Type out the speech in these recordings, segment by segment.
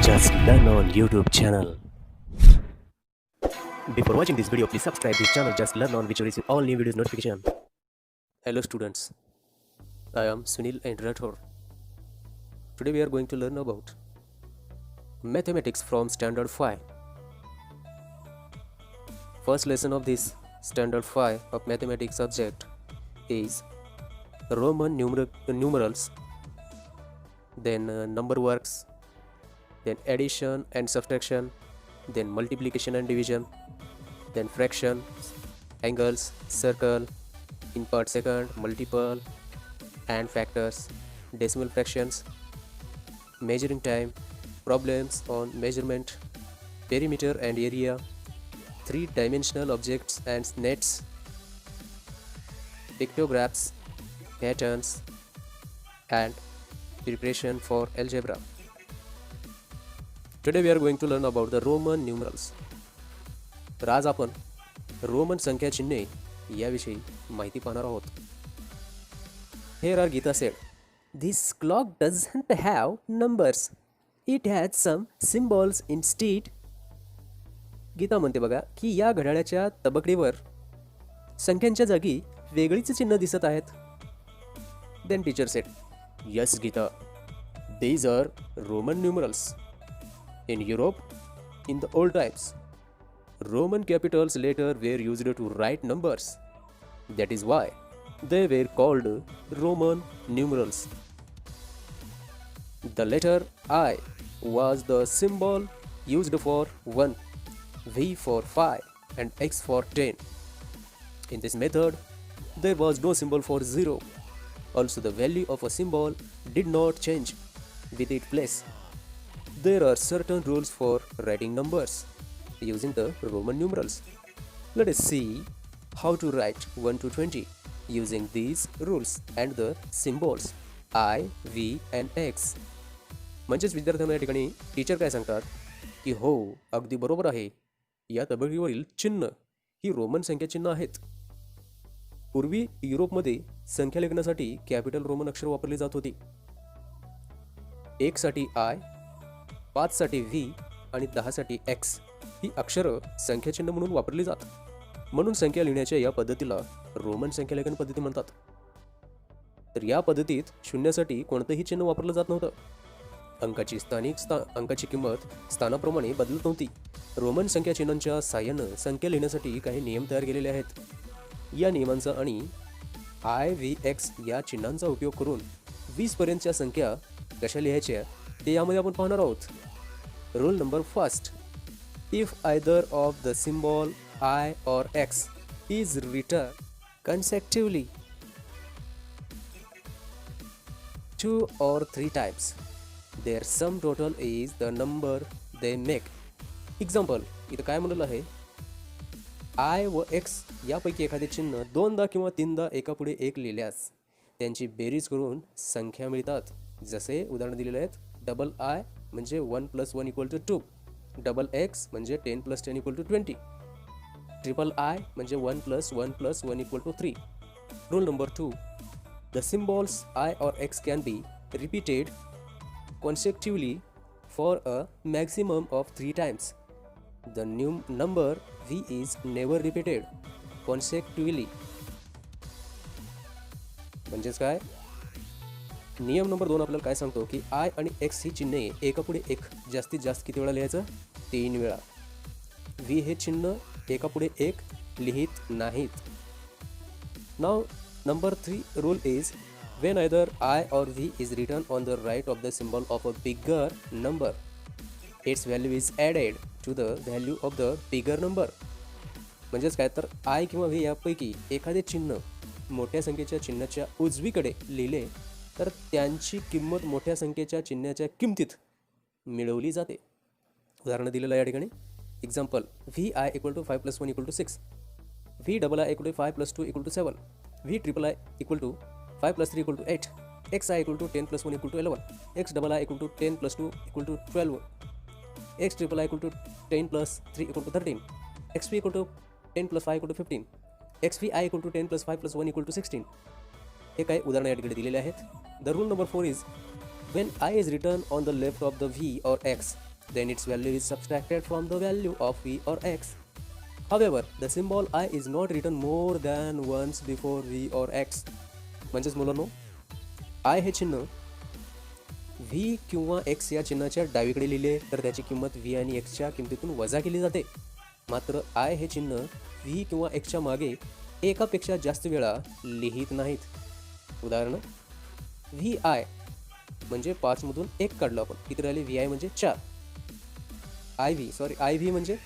Just learn on YouTube channel. Before watching this video, please subscribe this channel. Just learn on which will receive all new videos notification. Hello students, I am Sunil and Rathore. Today we are going to learn about mathematics from Standard 5. First lesson of this Standard 5 of mathematics subject is Roman numerals, then number works, then addition and subtraction, then multiplication and division, then fraction, angles, circle, in part second, multiple and factors, decimal fractions, measuring time, problems on measurement, perimeter and area, three-dimensional objects and nets, pictographs, patterns, and preparation for algebra. Today we are going to learn about the Roman numerals. तर आज आपण Roman संख्या चिन्हे याविषयी माहिती पाहणार आहोत. Here are Gita said, "This clock doesn't have numbers. It has some symbols instead." Gita म्हणते बघा की या घड्याळाच्या तबकडीवर संख्यांच्या जागी वेगळीच चिन्ह दिसत आहेत. Then teacher said, "Yes, Gita. These are Roman numerals. In Europe, in the old times, Roman capitals later were used to write numbers. That is why they were called Roman numerals. The letter I was the symbol used for 1, V for 5, and X for 10. In this method, there was no symbol for 0. Also, the value of a symbol did not change with its place. There are certain rules for writing numbers using the Roman numerals. Let us see how to write 1 to 20 using these rules and the symbols I, V and X. म्हणजेच विद्यार्थ्यांना या ठिकाणी teacher काय सांगतात की हो अगदी बरोबर आहे, या तबकडीवरील चिन्ह ही रोमन संख्या चिन्ह आहेत. पूर्वी युरोपमध्ये संख्या लेखनासाठी कॅपिटल रोमन अक्षर वापरली जात होती. 1 साठी I, 5 साठी V आणि 10 साठी X ही अक्षरं संख्याचिन्ह म्हणून वापरली जात. म्हणून संख्या लिहिण्याच्या या पद्धतीला रोमन संख्यालेखन पद्धती म्हणतात. तर या पद्धतीत शून्यासाठी कोणतंही चिन्ह वापरलं जात नव्हतं. अंकाची किंमत स्थानाप्रमाणे बदलत नव्हती. रोमन संख्या चिन्हांच्या साहाय्यानं संख्या लिहिण्यासाठी काही नियम तयार केलेले आहेत. या नियमांचा आणि IVX या चिन्हांचा उपयोग करून 20 पर्यंतच्या संख्या कशा लिहायच्या ते यामध्ये आपण पाहणार आहोत. Rule number first, if either of the symbol I or X is written consecutively 2 or 3 times, their sum total is the number they make. Example, इथं काय म्हणलं आहे, I व X यापैकी एखादे चिन्ह दोनदा किंवा तीनदा एकापुढे एक लिहिल्यास त्यांची बेरीज करून संख्या मिळतात. जसे उदाहरण दिलेले आहेत, डबल I म्हणजे 1 + 1 = 2, डबल X म्हणजे 10 + 10 = 20, ट्रिपल I म्हणजे 1 + 1 + 1 = 3. Rule number 2, the symbols I or X can be repeated consecutively for a maximum of 3 times. The number V is never repeated consecutively. म्हणजेच काय, नियम नंबर 2 आपल्याला काय सांगतो की I आणि X ही चिन्हे एकापुढे एक जास्तीत जास्त किती वेळा लिहायचं, 3 वेळा. V हे चिन्ह एकापुढे एक लिहित नाहीत. Now number 3 rule is, when either I or V is written on the right of the symbol of a bigger number, its value is added to the value of the bigger number. म्हणजेच काय, तर I किंवा V यापैकी एखादे चिन्ह मोठ्या संख्येच्या चिन्हाच्या उजवीकडे लिहिले तर त्यांची किंमत मोठ्या संख्येच्या चिन्हाच्या किमतीत मिळवली जाते. उदाहरण दिलेलं आहे या ठिकाणी. Example, VI = 5 + 1 = 6, VII = 5 + 2 = 7, VIII = 5 + 3 = 8, XI = 10 + 1 = 11, XII = 10 + 2 = 12, XIII = 10 + 3 = 13, XP = 10 + 5 = 15, XVI = 10 + 5 + 1 = 16. हे काही उदाहरणं या ठिकाणी दिलेले आहेत. The rule number 4 is, when I is written on the left of the V or X, then its value is subtracted from the value of v or x. However, the symbol I is not written more than once before v or x. म्हणजेच मुलांनो, I हे चिन्ह v किंवा x या चिन्हाच्या डावीकडे लिहिले तर त्याची किंमत v आणि x च्या किमतीतून वजा केली जाते. मात्र I हे चिन्ह v किंवा x च्या मागे एकापेक्षा जास्त वेळा लिहित नाहीत. उदाहरण, vi म्हणजे 5 मधून 1 काढलं आपण, किती राहिले? vi म्हणजे 4, iv म्हणजे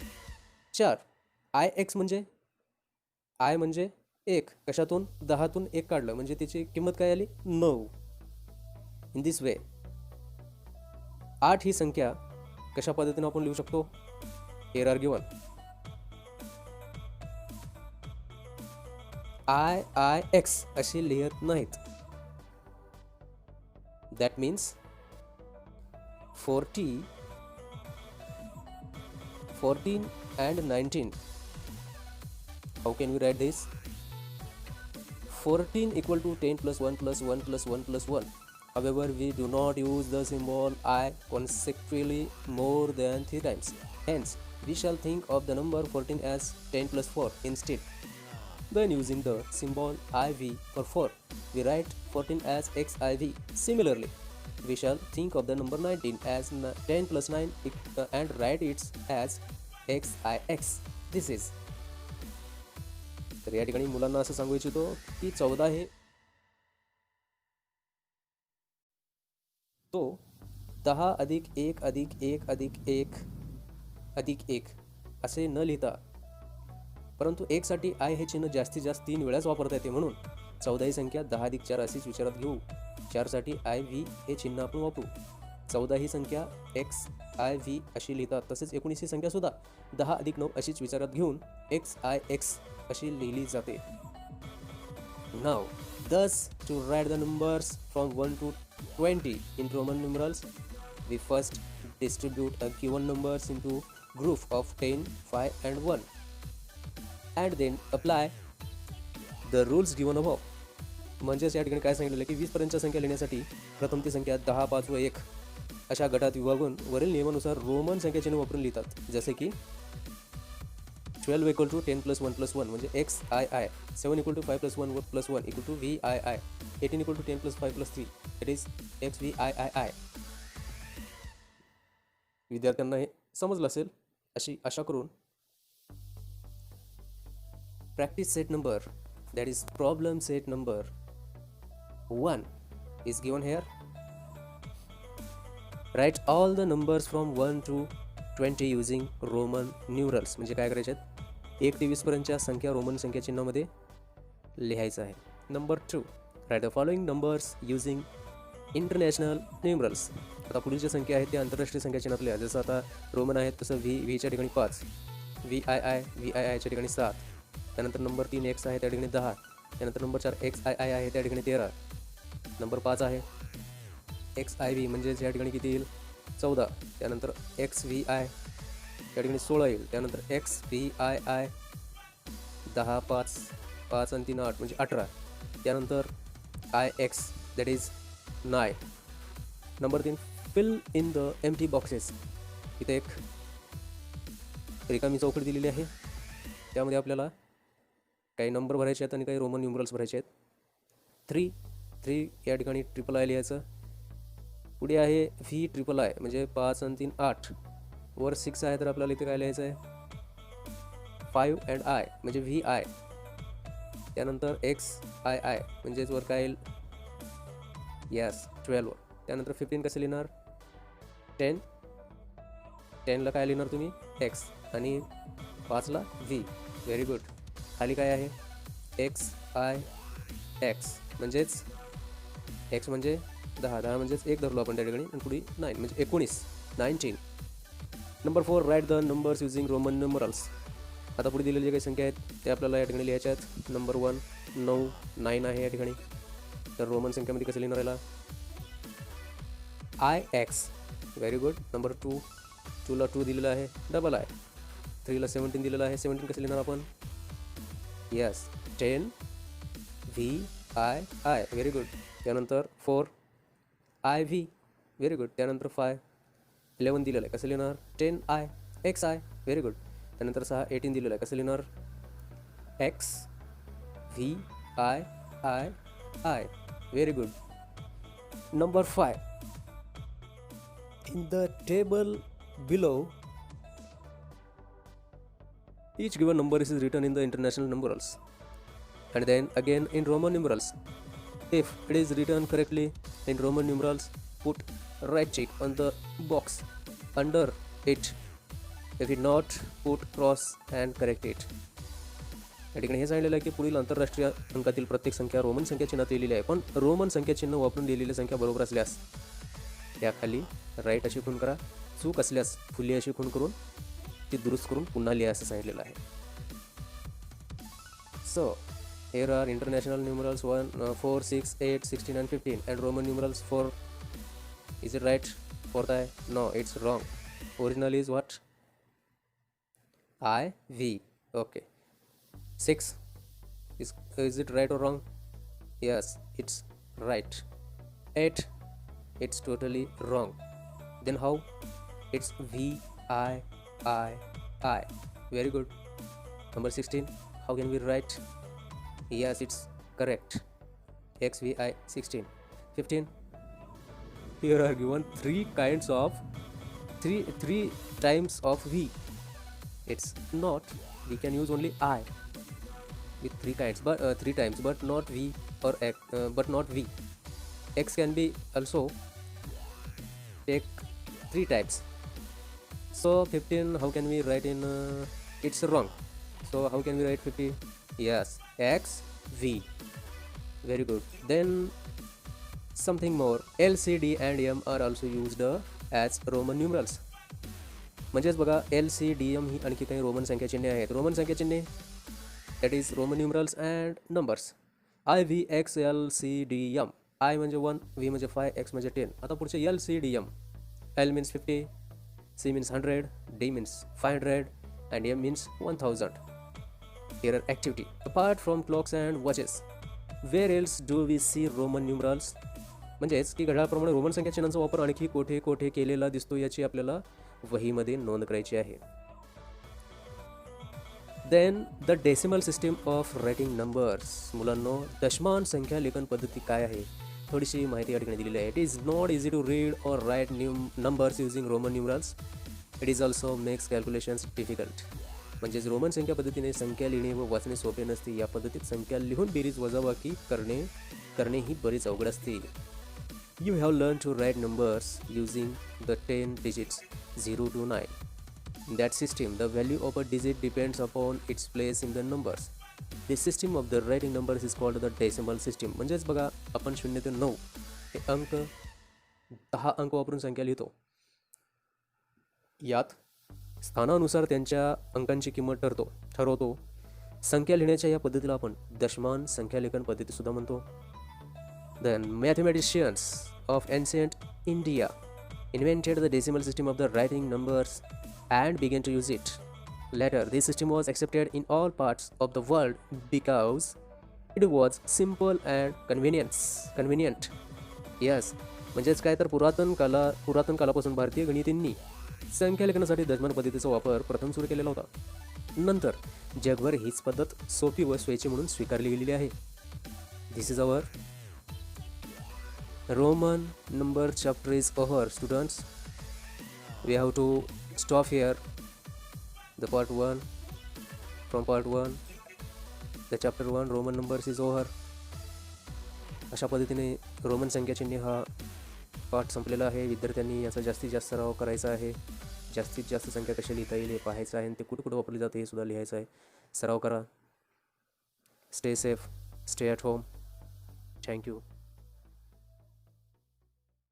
4, ix म्हणजे I म्हणजे 1, कशातून? 10तून 1 काढलं म्हणजे त्याची किंमत काय आली? 9. इन दिस वे 8 ही संख्या कशा पद्धतीने आपण लिहू शकतो? हिअर आर गिवन ix अशी लिहित नाहीत. That means 14 and 19. How can we write this? 14 equal to 10 plus 1 plus 1 plus 1 plus 1. However, we do not use the symbol I consecutively more than 3 times. Hence, we shall think of the number 14 as 10 plus 4 instead. When using the symbol IV for 4, we write 14 as XIV. Similarly, we shall think of the number 19 as 10 plus 9 and write it as XIX. This is. तर या ठिकाणी मुलांना असं सांगू इच्छितो की 14 हे तो 10 अधिक 1 अधिक 1 अधिक 1 अधिक 1 असे न लिहिता, परंतु 1 साठी I हे चिन्ह जास्तीत जास्त 3 वेळाच वापरता येते, म्हणून 14 ही संख्या 10 अधिक 4 अशीच विचारात घेऊ. 4 साठी IV हे चिन्ह आपण वापरू. 14 ही संख्या XIV अशी लिहितात. तसेच 19 ही संख्या सुद्धा 10 अधिक 9 अशीच विचारात घेऊन XIX अशी लिहिली जाते. Now, thus to write the numbers from 1 to 20 in Roman numerals, we first distribute a given numbers into group of 10, 5 and 1, and then apply the rules given above. म्हणजेच या ठिकाणी काय सांगितलेलं आहे की 20 पर्यंतच्या संख्या लिहिण्यासाठी प्रथम ती संख्या 10, 5 व 1 अशा गटात विभागून वरील नियमानुसार रोमन संख्या चिन्ह वापरून लिहितात. जसे की 12 equal to 10 plus 1 plus 1 म्हणजे XII, 7 equal to 5 plus 1 plus 1 equal to VII, 18 equal to 10 plus 5 plus 3 it is XVIII. विद्यार्थ्यांना हे समजलं असेल अशी आशा करून practice set number, that is problem set number 1 is given here. Write all the numbers from 1 to 20 using Roman numerals. म्हणजे काय करायचे आहेत? 1 ते 20 पर्यंतच्या संख्या रोमन संख्या चिन्हामध्ये लिहायचं आहे. Number 2, write the following numbers using international numerals. आता पुढील जी संख्या आहेत त्या आंतरराष्ट्रीय संख्या चिन्हात लिहा. जसं आता रोमन आहेत तसं व्हीच्या ठिकाणी 5, VIIच्या ठिकाणी 7, त्यानंतर नंबर 3 X आहे त्या ठिकाणी 10, त्यानंतर नंबर 4 XII आहे त्या ठिकाणी 13, नंबर 5 आहे XIV म्हणजेच या ठिकाणी किती येईल? 14, त्यानंतर XVI त्या ठिकाणी 16 येईल, त्यानंतर XVII 10, 5 आणि 3 8 म्हणजे 18, त्यानंतर IX that is 9. Number 3, fill in the empty boxes. इथे एक रिकामी चौकट दिलेली आहे, त्यामध्ये आपल्याला काही नंबर भरायचे आहेत आणि काही रोमन न्यूमरल्स भरायचे आहेत. 3 या ठिकाणी I लिहायचं. पुढे आहे VIII म्हणजे 5 आणि 3 8, वर 6 आहे तर आपल्याला इथे काय लिहायचं आहे? 5 अँड I म्हणजे VI, त्यानंतर XII म्हणजेच वर काय येईल? यस 12. त्यानंतर 15 कसं लिहिणार? 10ला काय लिहिणार तुम्ही? X आणि 5ला V. Very good. खाली काय आहे? XIX म्हणजेच X म्हणजे 10 म्हणजेच 1 धरलो आपण त्या ठिकाणी आणि पुढे 9 म्हणजे 19. Number 4, write the numbers using Roman numerals. आता पुढे दिलेले जे काही संख्या आहेत त्या आपल्याला या ठिकाणी लिहायच्या आहेत. नंबर 1 9 आहे या ठिकाणी, तर रोमन संख्यामध्ये कसं लिहिणार याला? IX. Very good. नंबर 2ला 2 दिलेला आहे, डबल I. 3ला 17 दिलेलं आहे, 17 कसं लिहिणार आपण? Yes 10 VII. Very good. त्यानंतर 4 IV. Very good. त्यानंतर 5 11 दिलेलं आहे, कसं लिहिणार? 10i xi. Very good. त्यानंतर 6 18 दिलेलं आहे, कसं लिहिणार? x v i i I. Very good. Number 5. In the table below, each given number is written in the international numerals and then again in Roman numerals. If it is written correctly in Roman numerals, put right check on the box under it. If it not, put cross and correct it. या ठिकाणी हे सांगितलेलं आहे की पुढील आंतरराष्ट्रीय अंकातील प्रत्येक संख्या रोमन संख्या चिन्हात लिहिलेली आहे, पण रोमन संख्या चिन्ह वापरून लिहिलेली संख्या बरोबर असल्यास त्याखाली राईट अशी खूण करा, चूक असल्यास फुल्ली अशी खूण करून ती दुरुस्त करून पुन्हा लिहा असं सांगितलेलं आहे. So here are international numerals 1, 4, 6, 8, 16 and 15 and Roman numerals 4. Is it right? Fourth I? No, it's wrong. Original is what? I, V. Okay. 6. Is it right or wrong? Yes, it's right. 8. It's totally wrong. Then how? It's V, I. Very good. Number 16. How can we write? Yes, it's correct. XVI 16. 15. Here are given three types of V. It's not. We can use only I with three times, but not V or X. But not V. X can be also take 3 types. So 15. How can we write in? It's wrong. So how can we write 50? Yes, X V. Very good. Then something more. L, C, D and M are also used as Roman numerals. म्हणजेच बघा L, C, D, M ही आणखी काही Roman संख्या चिन्हे आहेत. Roman संख्या चिन्हे that is Roman numerals and numbers. I, V, X, L, C, D, M. I म्हणजे 1, V म्हणजे 5, X म्हणजे 10. आता पुढचे L, C, D, M. L means 50, C means 100, D means 500 and M means 1000. Here are activity. Apart from clocks and watches, where else do we see Roman numerals? म्हणजेच की घड्याळाप्रमाणे Roman संख्या चिन्हांचा वापर आणखी कोठे कोठे केलेला दिसतो याची आपल्याला वहीमध्ये नोंद करायची आहे. Then the decimal system of writing numbers. मुलांनो, दशमान संख्या लेखन पद्धती काय आहे थोडीशी माहिती या ठिकाणी दिलेली आहे. It is not easy to read or write numbers using Roman numerals. It is also makes calculations difficult. म्हणजेच रोमन संख्या पद्धतीने संख्या लिहिणे व वाचणे सोपे नसते. या पद्धतीत संख्या लिहून बेरीज वजाबाकी करणे ही बरीच अवघड असते. You have learned to write numbers using the 10 digits 0 to 9. In that system, the value of a digit depends upon its place in the numbers. This system of the writing numbers is called the decimal system. म्हणजेच बघा आपण 0 ते 9 हे अंक 10 अंक वापरून संख्या लिहितो. यात स्थानानुसार त्यांच्या अंकांची किंमत ठरवतो. संख्या लिहिण्याच्या या पद्धतीला आपण दशमान संख्या लेखन पद्धती सुद्धा म्हणतो. Then mathematicians of ancient India invented the decimal system of the writing numbers and began to use it. Later, this system was accepted in all parts of the world because it was simple and convenient. Yes, म्हणजेच काय तर पुरातन कालापासून भारतीय गणितींनी संख्या लेखनासाठी दशमान पद्धतीचा वापर प्रथम सुरू केलेला होता. नंतर जगभर हीच पद्धत सोपी व सोयीची म्हणून स्वीकारली गेलेली आहे. This is our Roman number chapter is over, students. We have to stop here the part 1. From part 1 the chapter 1 Roman numbers is over. अशा पद्धतीने रोमन संख्या चिन्हे हा पाठ संपलेला आहे. विद्यार्थ्यांनी याचा जास्तीत जास्त सराव करायचा आहे. जास्तीत जास्त संख्या कशी लिहिता येईल हे पाहायचं आहे आणि ते कुठे वापरली जाते हे सुद्धा लिहायचं आहे. सराव करा. Stay safe, stay at home. Thank you.